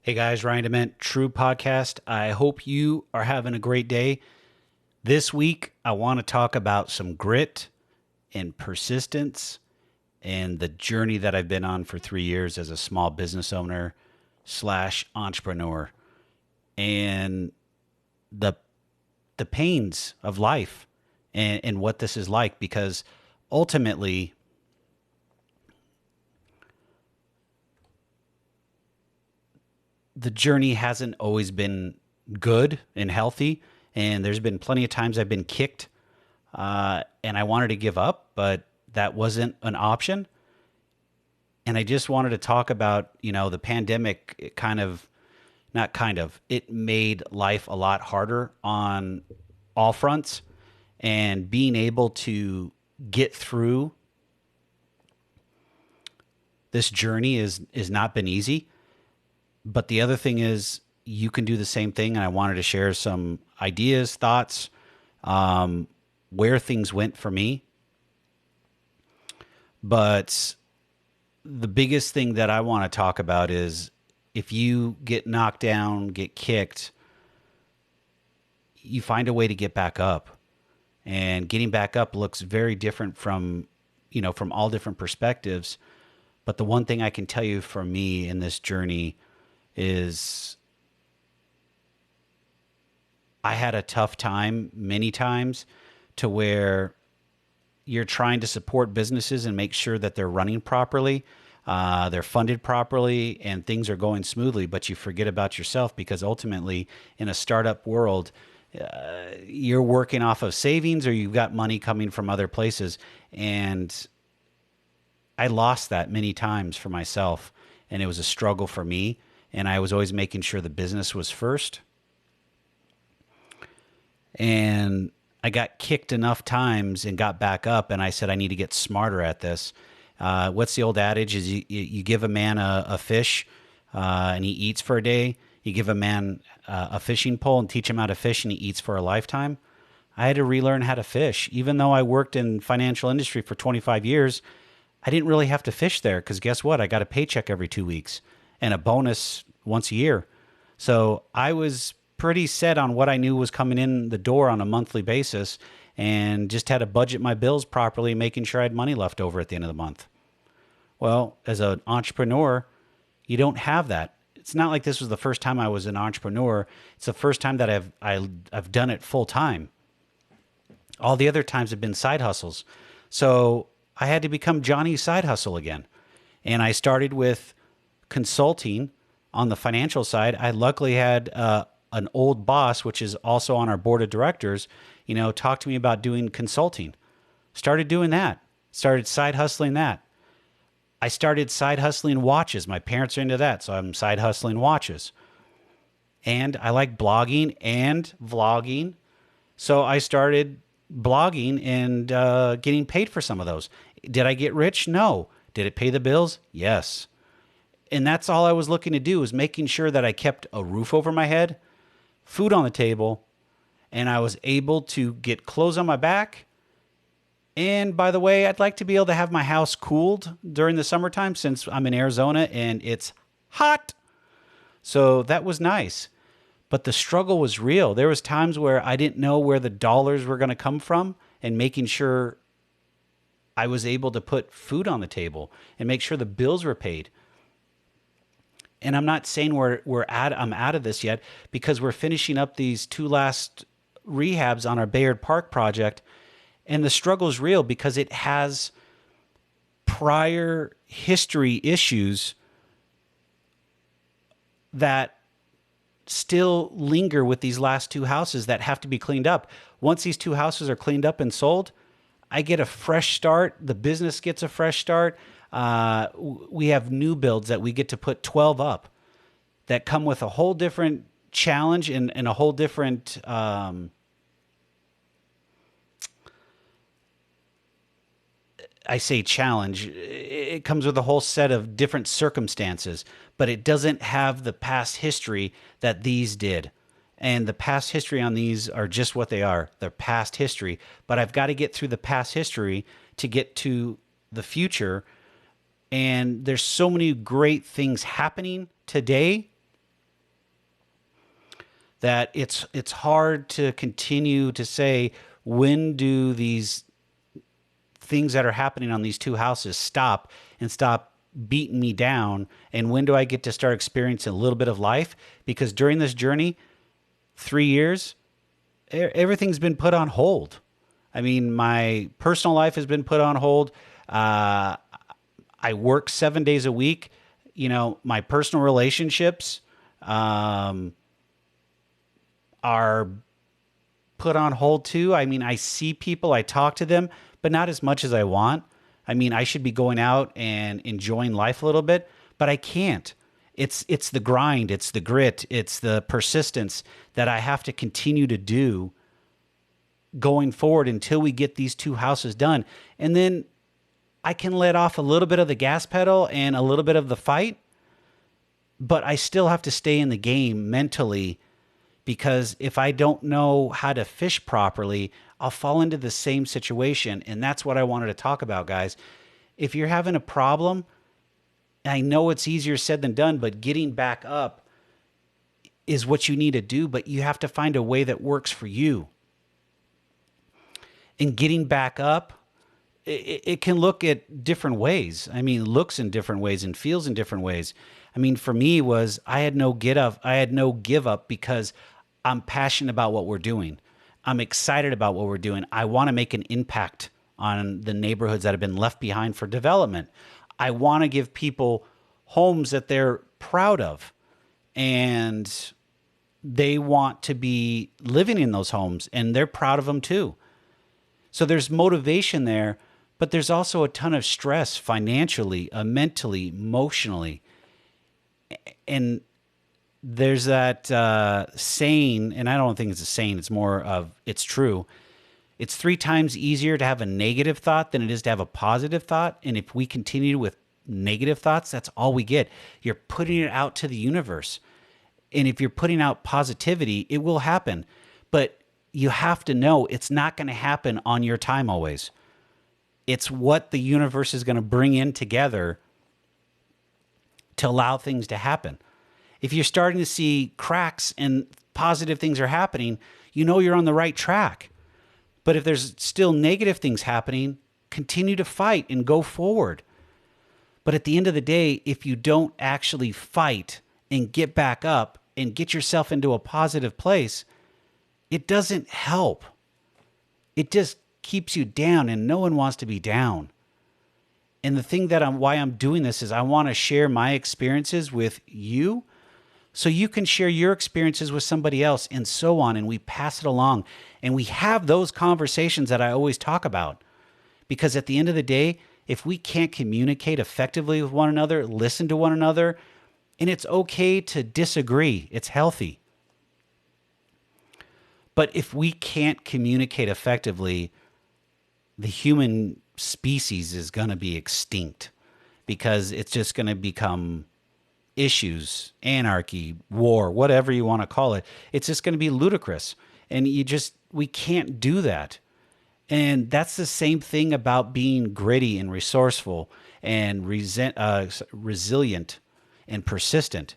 Hey guys, Ryan Dement, True Podcast. I hope you are having a great day. This week, I want to talk about some grit and persistence and the journey that I've been on for 3 years as a small business owner slash entrepreneur and the the pains of life and what this is like because ultimately the journey hasn't always been good and healthy. And there's been plenty of times I've been kicked and I wanted to give up, but that wasn't an option. And I just wanted to talk about, the pandemic, it made life a lot harder on all fronts. And being able to get through this journey is not been easy. But the other thing is, you can do the same thing. And I wanted to share some ideas, thoughts, where things went for me. But the biggest thing that I want to talk about is if you get knocked down, get kicked, you find a way to get back up. And getting back up looks very different from all different perspectives. But the one thing I can tell you for me in this journey is I had a tough time many times to where you're trying to support businesses and make sure that they're running properly, they're funded properly, and things are going smoothly. But you forget about yourself because ultimately, in a startup world, you're working off of savings or you've got money coming from other places. And I lost that many times for myself, and it was a struggle for me. And I was always making sure the business was first. And I got kicked enough times and got back up, and I said, I need to get smarter at this. What's the old adage is you give a man a fish and he eats for a day. You give a man a fishing pole and teach him how to fish and he eats for a lifetime. I had to relearn how to fish. Even though I worked in financial industry for 25 years, I didn't really have to fish there because guess what? I got a paycheck every 2 weeks and a bonus once a year. So I was pretty set on what I knew was coming in the door on a monthly basis and just had to budget my bills properly, making sure I had money left over at the end of the month. Well, as an entrepreneur, you don't have that. It's not like this was the first time I was an entrepreneur. It's the first time that I've done it full time. All the other times have been side hustles. So I had to become Johnny's side hustle again. And I started with consulting on the financial side. I luckily had an old boss, which is also on our board of directors, talk to me about doing consulting. Started doing that. Started side hustling that. I started side hustling watches. My parents are into that, so I'm side hustling watches. And I like blogging and vlogging. So I started blogging and getting paid for some of those. Did I get rich? No. Did it pay the bills? Yes. And that's all I was looking to do, was making sure that I kept a roof over my head, food on the table, and I was able to get clothes on my back. And by the way, I'd like to be able to have my house cooled during the summertime since I'm in Arizona and it's hot. So that was nice. But the struggle was real. There was times where I didn't know where the dollars were going to come from, and making sure I was able to put food on the table and make sure the bills were paid. And I'm not saying I'm out of this yet, because we're finishing up these two last rehabs on our Bayard Park project. And the struggle is real because it has prior history issues that still linger with these last two houses that have to be cleaned up. Once these two houses are cleaned up and sold, I get a fresh start. The business gets a fresh start. We have new builds that we get to put 12 up that come with a whole different challenge and a whole different I say challenge. It comes with a whole set of different circumstances, but it doesn't have the past history that these did. And the past history on these are just what they are. They're past history. But I've got to get through the past history to get to the future. And there's so many great things happening today that it's hard to continue to say, when do these things that are happening on these two houses stop and stop beating me down, and when do I get to start experiencing a little bit of life? Because during this journey, 3 years, everything's been put on hold. I mean, my personal life has been put on hold. Uh, I work 7 days a week. My personal relationships um, are put on hold too. I mean, I see people, I talk to them, but not as much as I want. I mean, I should be going out and enjoying life a little bit, but I can't. It's the grind, it's the grit, it's the persistence that I have to continue to do going forward until we get these two houses done. And then I can let off a little bit of the gas pedal and a little bit of the fight, but I still have to stay in the game mentally, because if I don't know how to fish properly, I'll fall into the same situation. And that's what I wanted to talk about, guys. If you're having a problem, I know it's easier said than done, but getting back up is what you need to do, but you have to find a way that works for you. And getting back up, it can look at different ways. I mean, looks in different ways and feels in different ways. I mean, for me was I had no get up. I had no give up because I'm passionate about what we're doing. I'm excited about what we're doing. I want to make an impact on the neighborhoods that have been left behind for development. I want to give people homes that they're proud of, and they want to be living in those homes, and they're proud of them too. So there's motivation there, but there's also a ton of stress financially, mentally, emotionally. And there's that saying, and I don't think it's a saying, it's more of, it's true. It's 3 times easier to have a negative thought than it is to have a positive thought. And if we continue with negative thoughts, that's all we get. You're putting it out to the universe. And if you're putting out positivity, it will happen. But you have to know it's not going to happen on your time always. It's what the universe is going to bring in together to allow things to happen. If you're starting to see cracks and positive things are happening, you know you're on the right track. But if there's still negative things happening, continue to fight and go forward. But at the end of the day, if you don't actually fight and get back up and get yourself into a positive place, it doesn't help. It just keeps you down, and no one wants to be down. And the thing that why I'm doing this is I want to share my experiences with you so you can share your experiences with somebody else, and so on. And we pass it along, and we have those conversations that I always talk about. Because at the end of the day, if we can't communicate effectively with one another, listen to one another, and it's okay to disagree, it's healthy. But if we can't communicate effectively, the human species is going to be extinct, because it's just going to become issues, anarchy, war, whatever you want to call it. It's just going to be ludicrous. And we can't do that. And that's the same thing about being gritty and resourceful and resilient and persistent.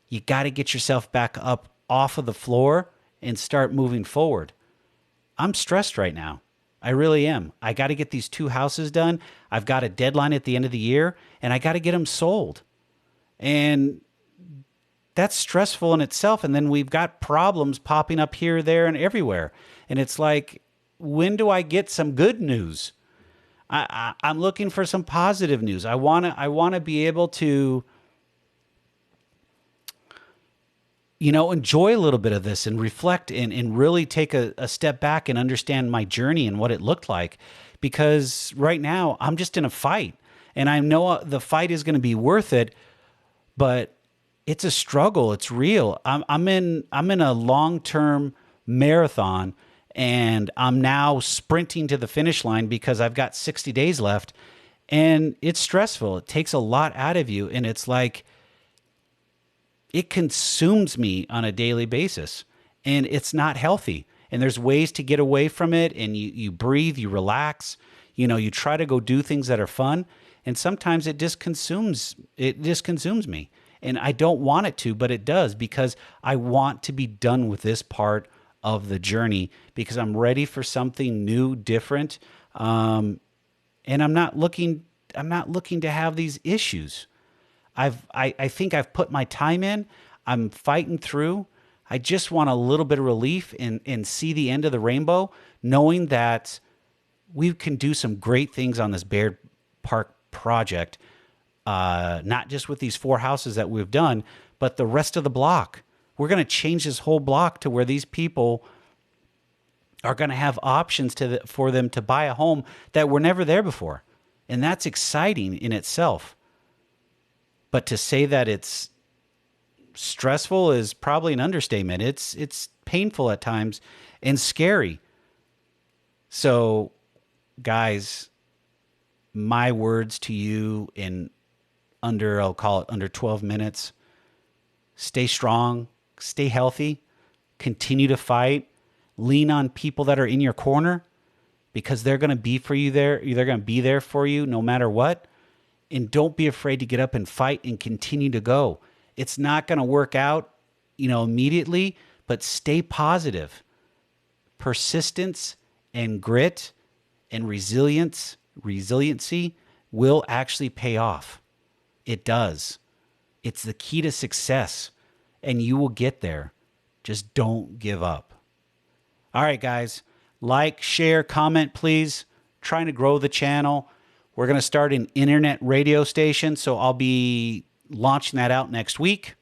You got to get yourself back up off of the floor and start moving forward. I'm stressed right now. I really am. I got to get these two houses done. I've got a deadline at the end of the year, and I got to get them sold. And that's stressful in itself. And then we've got problems popping up here, there, and everywhere. And it's like, when do I get some good news? I'm looking for some positive news. I want to be able to, enjoy a little bit of this and reflect and really take a step back and understand my journey and what it looked like. Because right now I'm just in a fight, and I know the fight is going to be worth it, but it's a struggle. It's real. I'm in a long-term marathon, and I'm now sprinting to the finish line because I've got 60 days left, and it's stressful. It takes a lot out of you, and it's like, it consumes me on a daily basis, and it's not healthy. And there's ways to get away from it, and you breathe, you relax, you try to go do things that are fun, and sometimes it just consumes me. And I don't want it to, but it does, because I want to be done with this part of the journey, because I'm ready for something new, different. And I'm not looking to have these issues. I think I've put my time in. I'm fighting through. I just want a little bit of relief and see the end of the rainbow, knowing that we can do some great things on this Baird Park project. Not just with these 4 houses that we've done, but the rest of the block. We're going to change this whole block to where these people are going to have options for them to buy a home that were never there before. And that's exciting in itself. But to say that it's stressful is probably an understatement. It's painful at times and scary. So, guys, my words to you in I'll call it under 12 minutes. Stay strong, stay healthy, continue to fight, lean on people that are in your corner, because they're going to be for you there. They're going to be there for you no matter what. And don't be afraid to get up and fight and continue to go. It's not going to work out, immediately, but stay positive. Persistence and grit and resiliency will actually pay off. It does. It's the key to success, and you will get there. Just don't give up. All right, guys. Like, share, comment, please. Trying to grow the channel. We're going to start an internet radio station, so I'll be launching that out next week.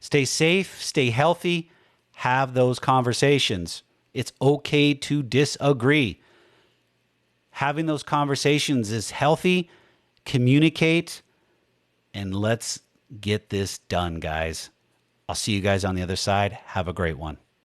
Stay safe, stay healthy, have those conversations. It's okay to disagree. Having those conversations is healthy. Communicate, and let's get this done, guys. I'll see you guys on the other side. Have a great one.